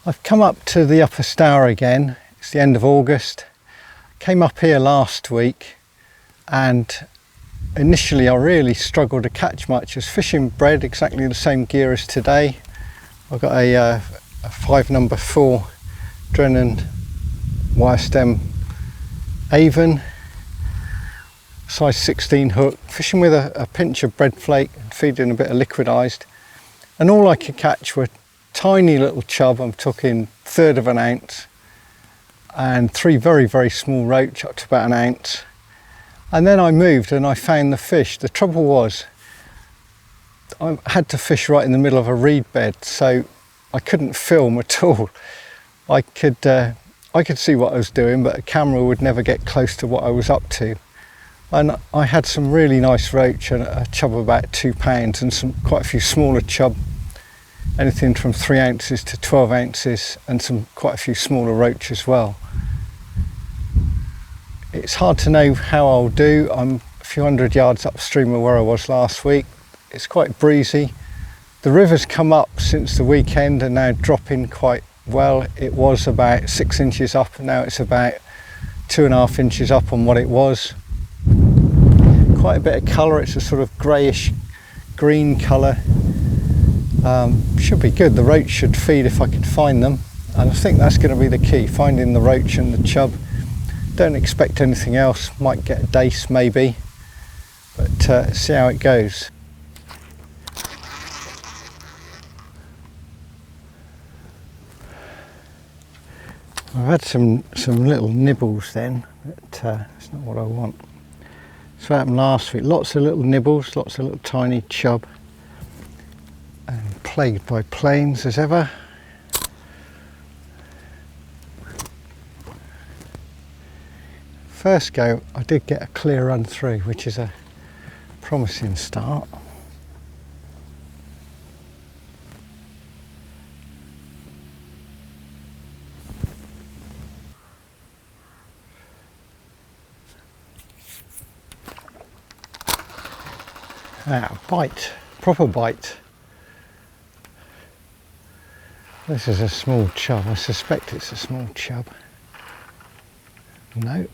I've come up to the Upper Stour again. It's the end of August. Came up here last week and initially I really struggled to catch much. I was fishing bread, exactly the same gear as today. I've got a 5 number 4 Drennan wire stem Avon, size 16 hook, fishing with a pinch of bread flake and feeding a bit of liquidised, and all I could catch were tiny little chub. I'm talking 1/3 of an ounce, and 3 very, very small roach up to about an ounce. And then I moved and I found the fish. The trouble was I had to fish right in the middle of a reed bed, so I couldn't film at all. I could see what I was doing, but a camera would never get close to what I was up to. And I had some really nice roach and a chub of about 2 pounds, and quite a few smaller chub, anything from 3 ounces to 12 ounces, and quite a few smaller roach as well. It's hard to know how I'll do. I'm a few hundred yards upstream of where I was last week. It's quite breezy. The river's come up since the weekend and now dropping quite well. It was about 6 inches up and now it's about 2.5 inches up on what it was. Quite a bit of colour. It's a sort of greyish green colour. Should be good. The roach should feed if I could find them, and I think that's going to be the key, finding the roach and the chub. Don't expect anything else. Might get a dace maybe, but see how it goes. I've had some little nibbles then, but it's not what I want. So what happened last week, lots of little nibbles, lots of little tiny chub, and plagued by planes as ever. First go I did get a clear run through, which is a promising start. Ah, bite, proper bite. This is a small chub. I suspect it's a small chub. No,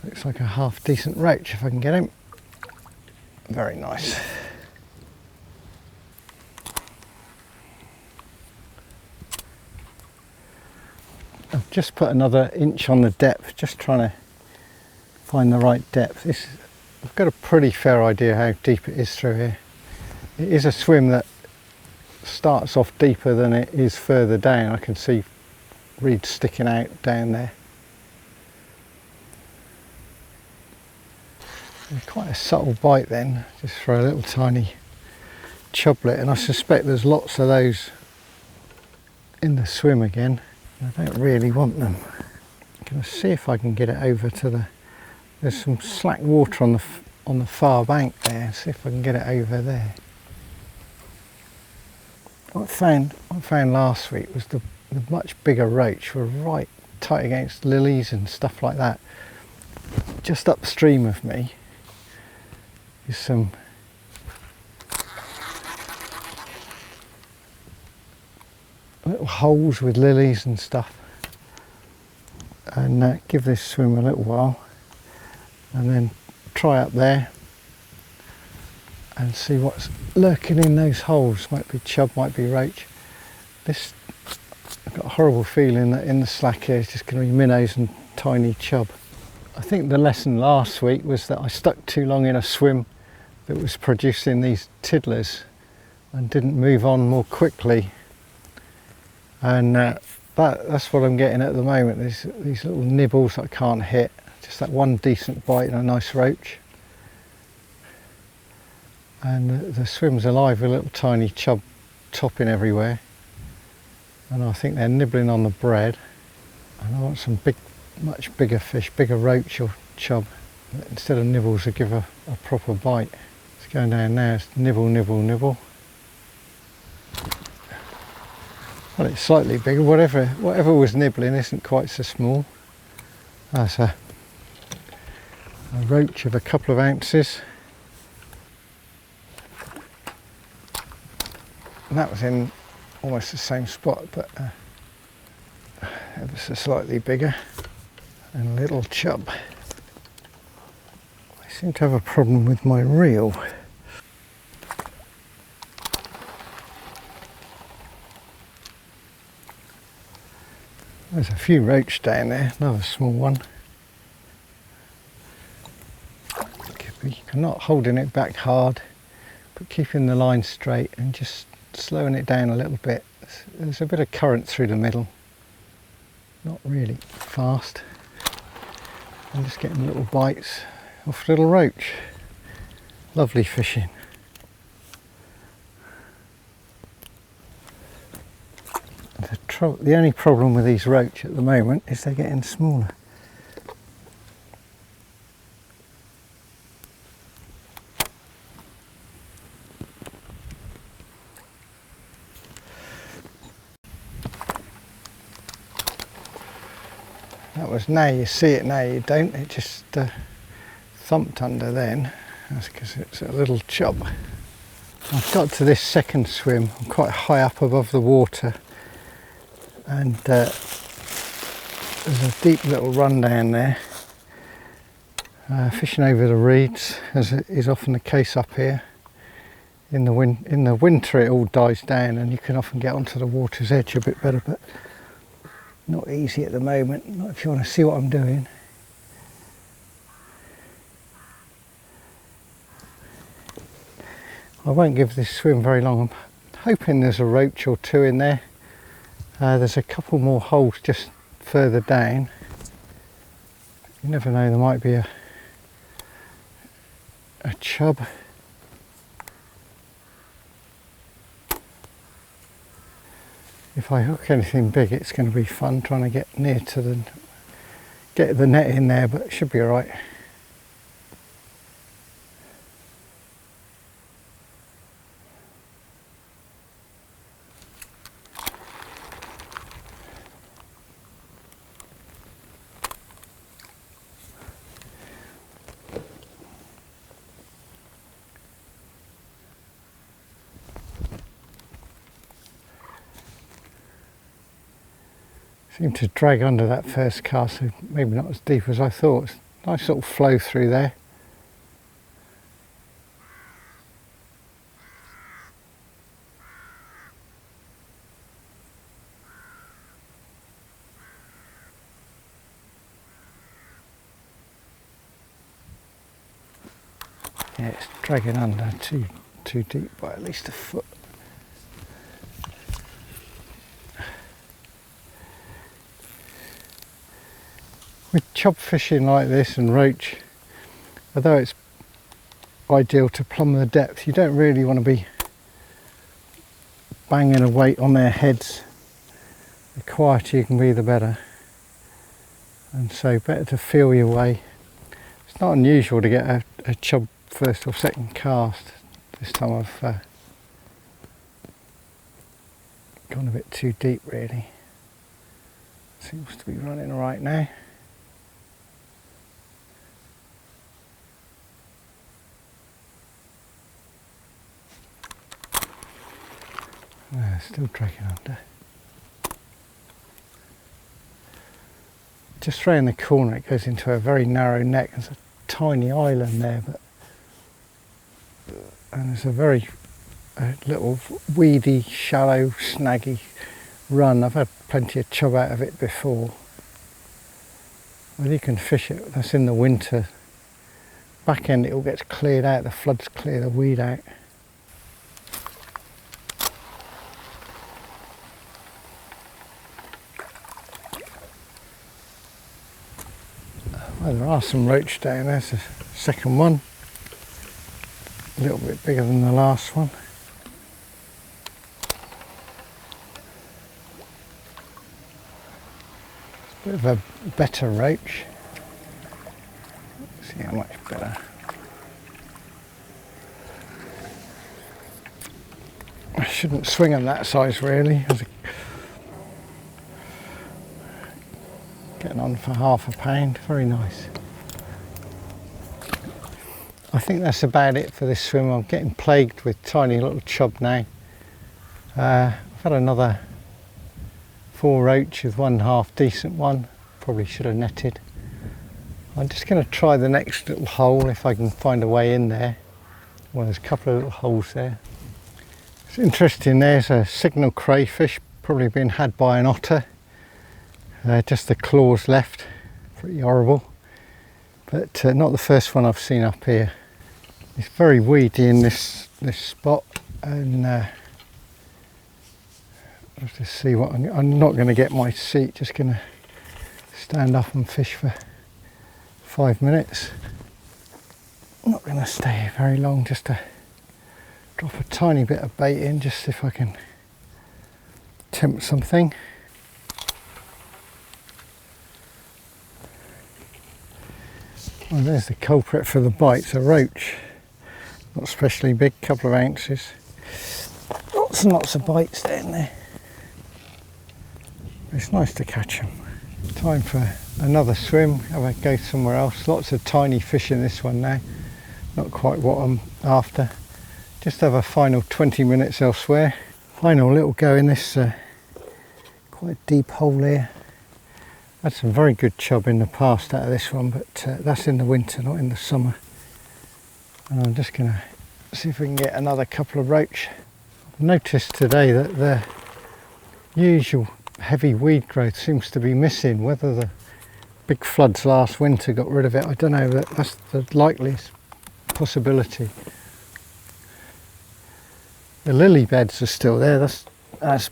looks like a half decent roach if I can get him. Very nice. I've just put another inch on the depth, just trying to find the right depth. I've got a pretty fair idea how deep it is through here. It is a swim that starts off deeper than it is further down. I can see reeds sticking out down there. And quite a subtle bite then, just for a little tiny chublet, and I suspect there's lots of those in the swim again. I don't really want them. I'm going to see if I can get it over to there's some slack water on the far bank there. See if I can get it over there. What I found last week was the much bigger roach were right tight against lilies and stuff like that. Just upstream of me is some little holes with lilies and stuff, and give this swim a little while and then try up there and see what's lurking in those holes. Might be chub, might be roach. I've got a horrible feeling that in the slack here it's just going to be minnows and tiny chub. I think the lesson last week was that I stuck too long in a swim that was producing these tiddlers and didn't move on more quickly, and that's what I'm getting at the moment. These little nibbles that I can't hit, just that one decent bite and a nice roach, and the swim's alive with little tiny chub topping everywhere, and I think they're nibbling on the bread, and I want some much bigger fish, bigger roach or chub. Instead of nibbles, I give a proper bite. It's going down now, it's nibble, nibble, nibble. Well, it's slightly bigger. Whatever was nibbling isn't quite so small. That's a roach of a couple of ounces. And that was in almost the same spot, but ever so slightly bigger, and a little chub. I seem to have a problem with my reel. There's a few roach down there, another small one. I'm not holding it back hard, but keeping the line straight and just slowing it down a little bit. There's a bit of current through the middle, not really fast. I'm just getting little bites off little roach. Lovely fishing. The only problem with these roach at the moment is they're getting smaller. That was now you see it, now you don't. It just thumped under then. That's because it's a little chub. I've got to this second swim. I'm quite high up above the water, and there's a deep little run down there. Fishing over the reeds, as is often the case up here. In the winter it all dies down and you can often get onto the water's edge a bit better, but not easy at the moment, not if you want to see what I'm doing. I won't give this swim very long. I'm hoping there's a roach or two in there. There's a couple more holes just further down. You never know, there might be a chub. If I hook anything big, it's going to be fun trying to get near to get the net in there, but it should be alright. Seemed to drag under that first cast, so maybe not as deep as I thought. It's a nice sort of flow through there. Yeah, it's dragging under too deep by at least a foot. With chub fishing like this and roach, although it's ideal to plumb the depth, you don't really want to be banging a weight on their heads. The quieter you can be, the better. And so better to feel your way. It's not unusual to get a chub first or second cast. This time I've gone a bit too deep really. Seems to be running all right now. Still dragging under. Just round the corner it goes into a very narrow neck. There's a tiny island there, and there's a very little weedy, shallow, snaggy run. I've had plenty of chub out of it before. Well, you can fish it, that's in the winter. Back end it all gets cleared out, the floods clear the weed out. Well, there are some roach down there. There's the second one, a little bit bigger than the last one. It's a bit of a better roach. Let's see how much better. I shouldn't swing them that size really. Getting on for £1/2, very nice. I think that's about it for this swim. I'm getting plagued with tiny little chub now. I've had another 4 roach with one half decent one. Probably should have netted. I'm just going to try the next little hole if I can find a way in there. Well, there's a couple of little holes there. It's interesting, there's a signal crayfish probably been had by an otter. Just the claws left, pretty horrible. But not the first one I've seen up here. It's very weedy in this spot, and I'll just see what I'm not going to get my seat, just going to stand up and fish for 5 minutes. I'm not going to stay here very long, just to drop a tiny bit of bait in, just see if I can tempt something. Well, there's the culprit for the bites, a roach. Not especially big, couple of ounces. Lots and lots of bites down there. It's nice to catch them. Time for another swim, have a go somewhere else. Lots of tiny fish in this one now. Not quite what I'm after. Just have a final 20 minutes elsewhere. Final little go in this quite deep hole here. Had some very good chub in the past out of this one, but that's in the winter, not in the summer. And I'm just going to see if we can get another couple of roach. I've noticed today that the usual heavy weed growth seems to be missing. Whether the big floods last winter got rid of it, I don't know, but that's the likeliest possibility. The lily beds are still there, that's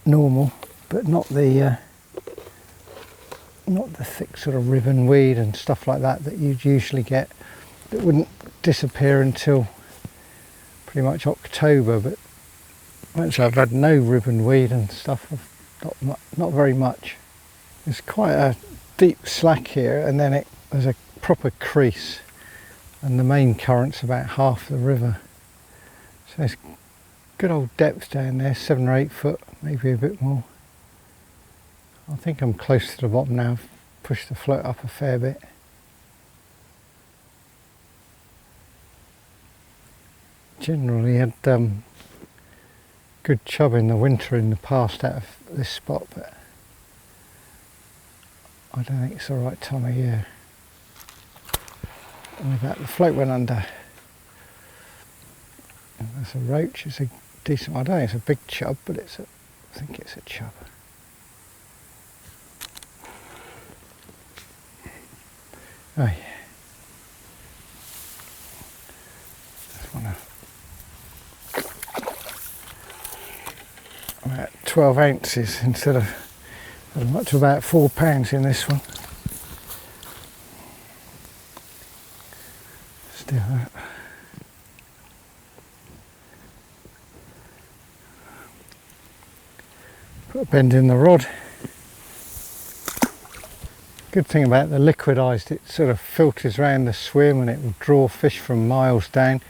normal, but not the thick sort of ribbon weed and stuff like that you'd usually get. That wouldn't disappear until pretty much October, but actually I've had no ribbon weed and stuff, not very much. There's quite a deep slack here, and then there's a proper crease, and the main current's about half the river. So there's good old depth down there, 7 or 8 foot, maybe a bit more. I think I'm close to the bottom now. I've pushed the float up a fair bit. Generally had good chub in the winter in the past out of this spot, but I don't think it's the right time of year. And with that, the float went under. And there's a roach. It's a decent, I don't think it's a big chub, but I think it's a chub. Oh yeah. Just want about 12 ounces instead of as much, about 4 pounds in this one. Still that. Put a bend in the rod. Good thing about the liquidised, it sort of filters around the swim and it will draw fish from miles down.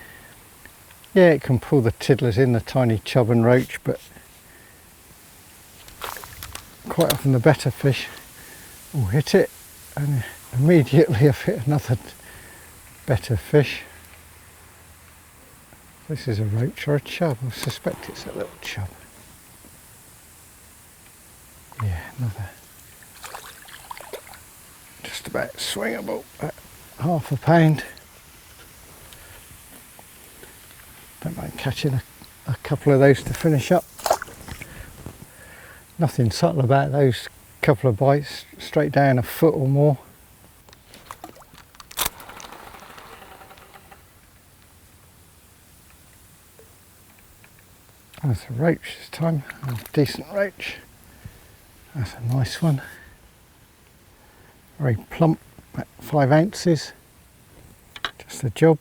Yeah, it can pull the tiddlers in, the tiny chub and roach, but quite often the better fish will hit it, and immediately I've hit another better fish. This is a roach or a chub. I suspect it's a little chub. Yeah, another. Just about swingable at £1/2 pound. Don't mind catching a couple of those to finish up. Nothing subtle about those couple of bites, straight down 1 foot or more. That's a roach this time, a decent roach. That's a nice one. Very plump, about 5 ounces. Just a job.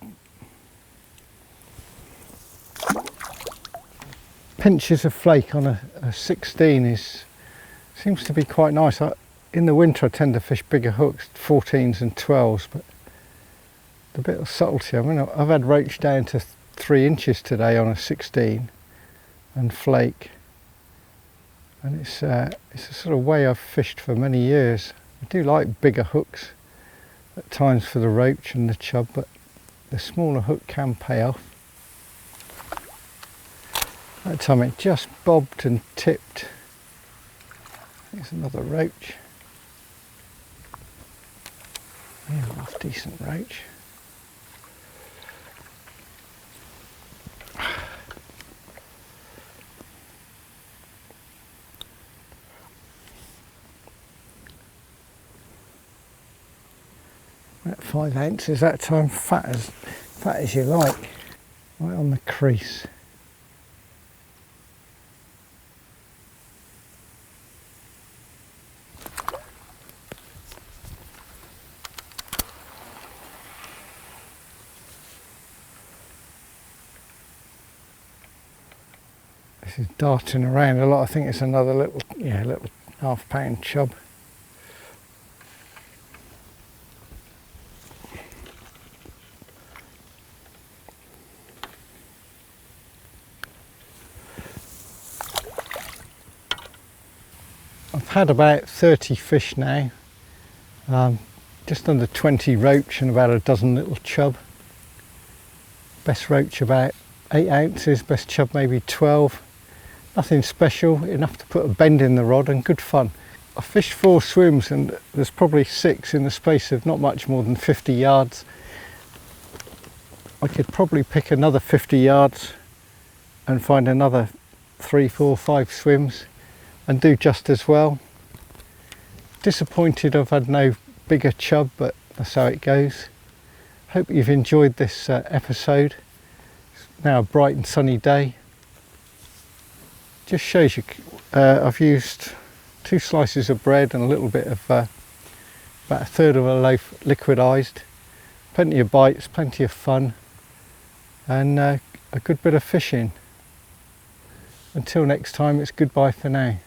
Pinches of Flake on a 16 seems to be quite nice. In the winter I tend to fish bigger hooks, 14s and 12s, but the bit of subtlety, I mean, I've had roach down to 3 inches today on a 16 and flake, and it's a sort of way I've fished for many years. I do like bigger hooks at times for the roach and the chub, but the smaller hook can pay off. That time it just bobbed and tipped. There's another roach. Yeah, half decent roach. About 5 ounces that time, fat as you like, right on the crease. This is darting around a lot. I think it's another little half-pound chub. I've had about 30 fish now, just under 20 roach and about a dozen little chub. Best roach about 8 ounces, best chub maybe 12. Nothing special, enough to put a bend in the rod and good fun. I fished 4 swims and there's probably 6 in the space of not much more than 50 yards. I could probably pick another 50 yards and find another 3, 4, 5 swims and do just as well. Disappointed I've had no bigger chub, but that's how it goes. Hope you've enjoyed this episode. It's now a bright and sunny day. Just shows you I've used 2 slices of bread and a little bit of about a third of a loaf liquidised. Plenty of bites, plenty of fun, and a good bit of fishing. Until next time, it's goodbye for now.